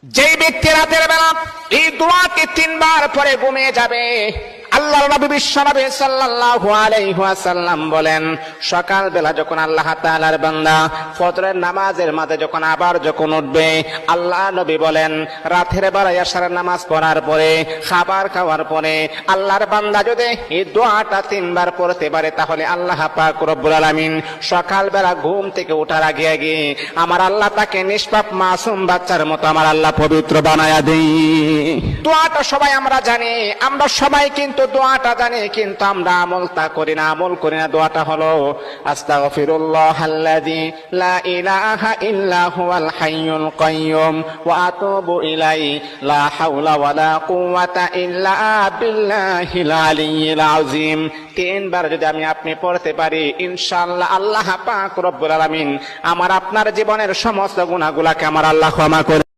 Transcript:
যেই ব্যক্তি রাতের বেলা এই দোয়াকে 3 বার পরে ঘুমিয়ে যাবে, আল্লাহর নবী বিশ্বনবী সাল্লাল্লাহু আলাইহি ওয়াসাল্লাম বলেন, সকাল বেলা যখন আল্লাহ তাআলার বান্দা ফজরের নামাজের মাঝে যখন উঠবে, আল্লাহ নবী বলেন রাতের বেলা এশার নামাজ পড়ার পরে, খাবার খাওয়ার পরে আল্লাহর বান্দা যদি এই দোয়াটা 3 বার পড়তে পারে, তাহলে আল্লাহ পাক রব্বুল আলামিন সকাল বেলা ঘুম থেকে ওঠার আগে আগে আমার আল্লাহ তাকে নিষ্পাপ মাসুম বাচ্চার মতো আমার আল্লাহ পবিত্র বানায়া দেই। দোয়াটা সবাই আমরা জানি, আমরা সবাই কিন্তু দোয়াটা জানি, কিন্তু আমরা আমল করি না। দোয়াটা হলো আস্তাগফিরুল্লাহাল্লাযী লা ইলাহা ইল্লা হুয়াল হাইয়ুল কাইয়্যুম ওয়া আতুবু ইলাইহি লা হাওলা ওয়ালা কুওয়াতা ইল্লা বিল্লাহিল আলিয়্যিল আযীম। 3 বার যদি আপনি পড়তে পারি, ইনশাআল্লাহ আল্লাহ পাক রব্বুল আলামিন আমার আপনার জীবনের সমস্ত গুনাহগুলোকে আমার আল্লাহ ক্ষমা করে